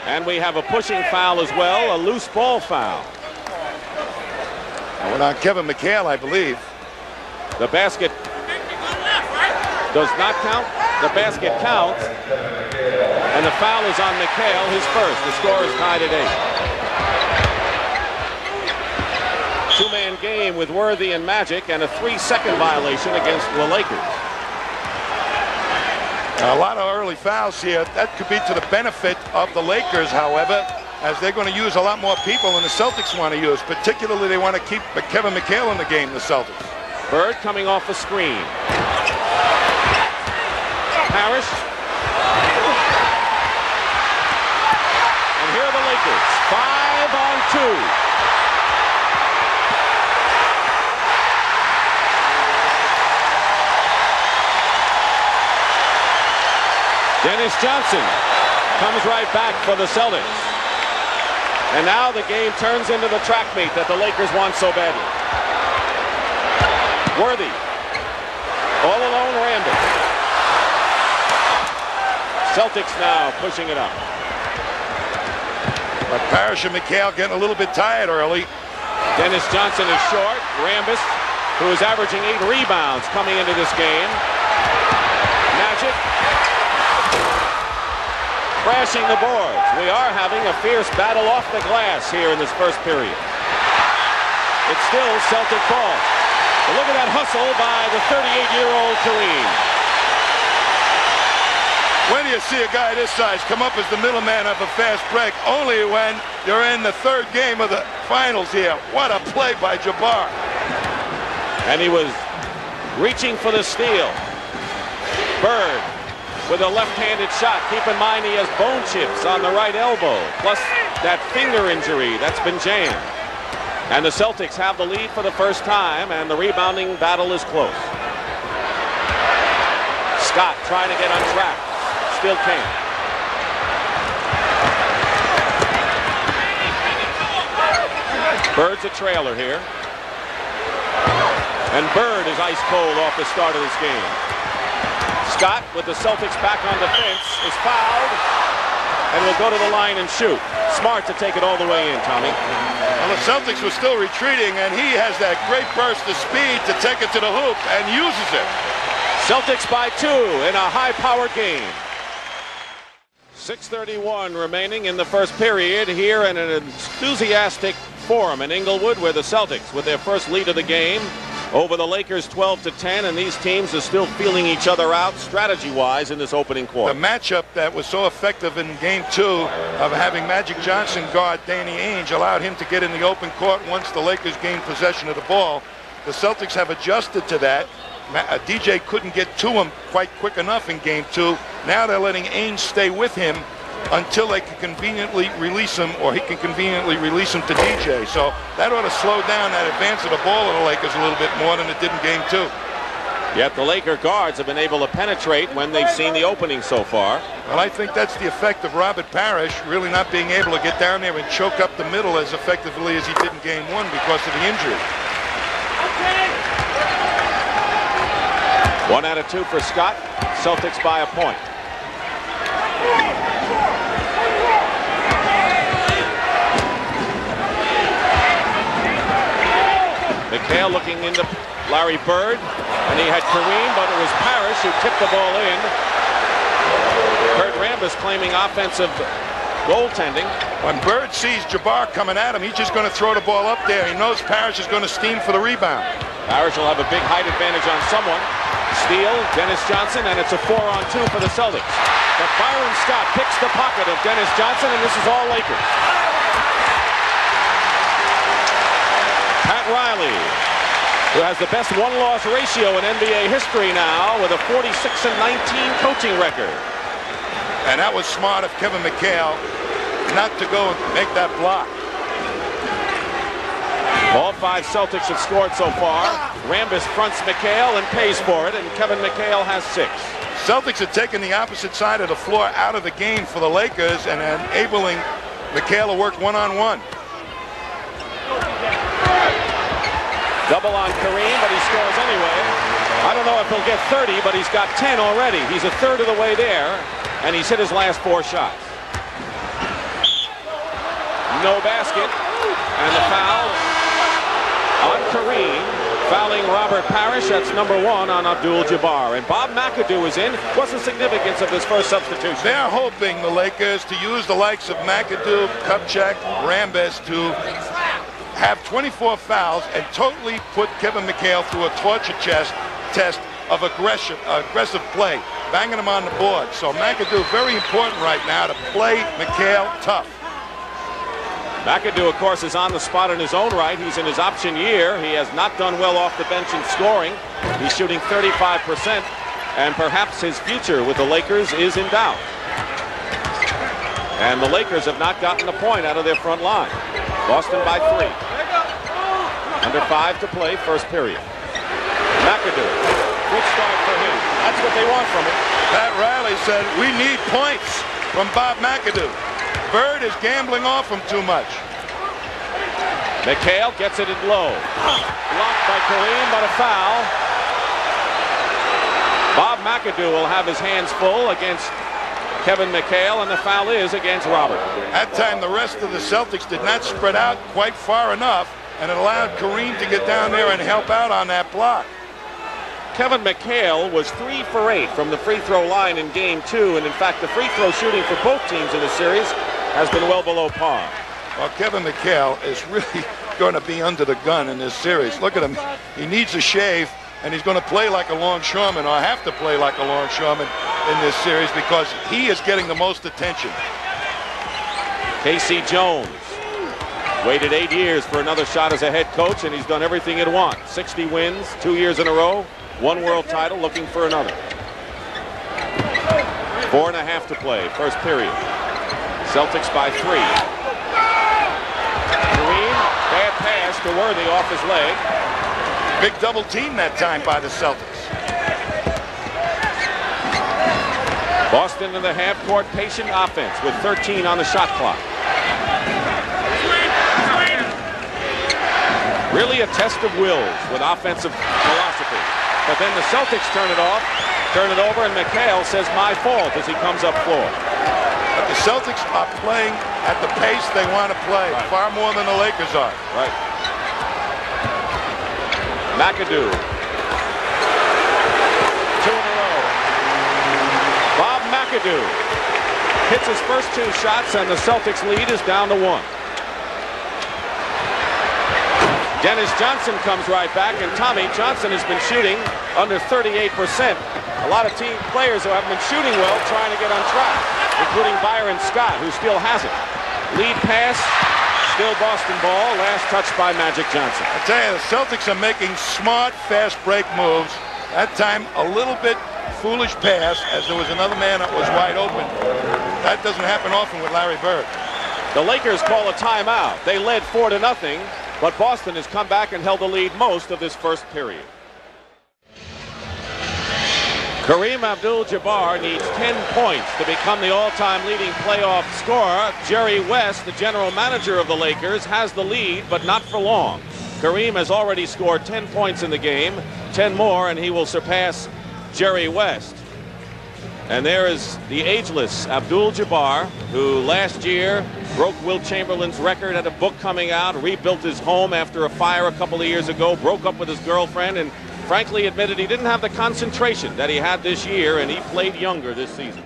And we have a pushing foul as well, a loose ball foul. That went on Kevin McHale, I believe. The basket does not count. The basket counts. And the foul is on McHale, his first. The score is tied at 8. Two-man game with Worthy and Magic, and a 3-second violation against the Lakers. A lot of early fouls here. That could be to the benefit of the Lakers, however, as they're going to use a lot more people than the Celtics want to use. Particularly, they want to keep Kevin McHale in the game, the Celtics. Bird coming off the screen. Parish. And here are the Lakers. 5-on-2. Dennis Johnson comes right back for the Celtics. And now the game turns into the track meet that the Lakers want so badly. Worthy. All alone, Rambis. Celtics now pushing it up. But Parish and McHale getting a little bit tired early. Dennis Johnson is short. Rambis, who is averaging 8 rebounds coming into this game. Magic. Crashing the boards. We are having a fierce battle off the glass here in this first period. It's still Celtic ball. But look at that hustle by the 38-year-old Kareem. When do you see a guy this size come up as the middleman of a fast break? Only when you're in the third game of the finals here. What a play by Jabbar. And he was reaching for the steal. Bird with a left-handed shot. Keep in mind he has bone chips on the right elbow, plus that finger injury that's been jammed. And the Celtics have the lead for the first time, and the rebounding battle is close. Scott trying to get on track. Still can't. Bird's a trailer here. And Bird is ice cold off the start of this game. Scott, with the Celtics back on defense, is fouled and will go to the line and shoot. Smart to take it all the way in, Tommy. Well, the Celtics were still retreating, and he has that great burst of speed to take it to the hoop and uses it. Celtics by 2 in a high-powered game. 6:31 remaining in the first period here in an enthusiastic forum in Inglewood, where the Celtics, with their first lead of the game, over the Lakers 12-10, and these teams are still feeling each other out strategy-wise in this opening quarter. The matchup that was so effective in Game 2 of having Magic Johnson guard Danny Ainge allowed him to get in the open court once the Lakers gained possession of the ball. The Celtics have adjusted to that. DJ couldn't get to him quite quick enough in Game 2. Now they're letting Ainge stay with him until they can conveniently release him, or he can conveniently release him to DJ. So that ought to slow down that advance of the ball of the Lakers a little bit more than it did in Game 2. Yet the Laker guards have been able to penetrate when they've seen the opening so far. Well, I think that's the effect of Robert Parish really not being able to get down there and choke up the middle as effectively as he did in Game 1 because of the injury. 1 out of 2 for Scott. Celtics by a point. McHale looking into Larry Bird, and he had Kareem, but it was Parish who tipped the ball in. Kurt Rambis claiming offensive goaltending. When Bird sees Jabbar coming at him, he's just going to throw the ball up there. He knows Parish is going to steam for the rebound. Parish will have a big height advantage on someone. Steal, Dennis Johnson, and it's a 4-on-2 for the Celtics. But Byron Scott picks the pocket of Dennis Johnson, and this is all Lakers. Pat Riley, who has the best one-loss ratio in NBA history now with a 46-19 coaching record. And that was smart of Kevin McHale not to go and make that block. All 5 Celtics have scored so far. Rambis fronts McHale and pays for it, and Kevin McHale has 6. Celtics are taking the opposite side of the floor out of the game for the Lakers and enabling McHale to work one-on-one. Double on Kareem, but he scores anyway. I don't know if he'll get 30, but he's got 10 already. He's a third of the way there, and he's hit his last 4 shots. No basket. And the foul on Kareem, fouling Robert Parish. That's number 1 on Abdul-Jabbar. And Bob McAdoo is in. What's the significance of this first substitution? They're hoping, the Lakers, to use the likes of McAdoo, Kupchak, Rambis to have 24 fouls and totally put Kevin McHale through a torture test of aggressive play, banging him on the board. So McAdoo, very important right now to play McHale tough. McAdoo, of course, is on the spot in his own right. He's in his option year. He has not done well off the bench in scoring. He's shooting 35%, and perhaps his future with the Lakers is in doubt. And the Lakers have not gotten a point out of their front line. Boston by 3. Under 5 to play, first period. McAdoo, good start for him. That's what they want from him. Pat Riley said, we need points from Bob McAdoo. Bird is gambling off him too much. McHale gets it in low. Blocked by Kareem, but a foul. Bob McAdoo will have his hands full against Kevin McHale, and the foul is against Robert. That time the rest of the Celtics did not spread out quite far enough, and it allowed Kareem to get down there and help out on that block. Kevin McHale was 3 for 8 from the free throw line in game 2, and in fact the free throw shooting for both teams in the series has been well below par. Well, Kevin McHale is really going to be under the gun in this series. Look at him. He needs a shave, and he's going to play like a longshoreman, or have to play like a longshoreman in this series, because he is getting the most attention. Casey Jones waited 8 years for another shot as a head coach, and he's done everything he'd want. 60 wins, 2 years in a row, 1 world title, looking for another. 4.5 to play, first period. Celtics by 3. Kareem, bad pass to Worthy off his leg. Big double team that time by the Celtics. Boston in the half-court patient offense with 13 on the shot clock. Really a test of wills with offensive philosophy. But then the Celtics turn it off, turn it over, and McHale says, my fault, as he comes up floor. But the Celtics are playing at the pace they want to play, far more than the Lakers are. Right. McAdoo. 2 in a row. Bob McAdoo hits his first 2 shots, and the Celtics lead is down to 1. Dennis Johnson comes right back, and Tommy Johnson has been shooting under 38%. A lot of team players who haven't been shooting well trying to get on track, including Byron Scott, who still hasn't. Lead pass, still Boston ball. Last touch by Magic Johnson. I tell you, the Celtics are making smart, fast break moves. That time, a little bit foolish pass, as there was another man that was wide open. That doesn't happen often with Larry Bird. The Lakers call a timeout. They led 4-0, but Boston has come back and held the lead most of this first period. Kareem Abdul-Jabbar needs 10 points to become the all-time leading playoff scorer. Jerry West, the general manager of the Lakers, has the lead, but not for long. Kareem has already scored 10 points in the game, 10 more, and he will surpass Jerry West. And there is the ageless Abdul-Jabbar, who last year broke Wilt Chamberlain's record, had a book coming out, rebuilt his home after a fire a couple of years ago, broke up with his girlfriend, and frankly admitted he didn't have the concentration that he had this year, and he played younger this season.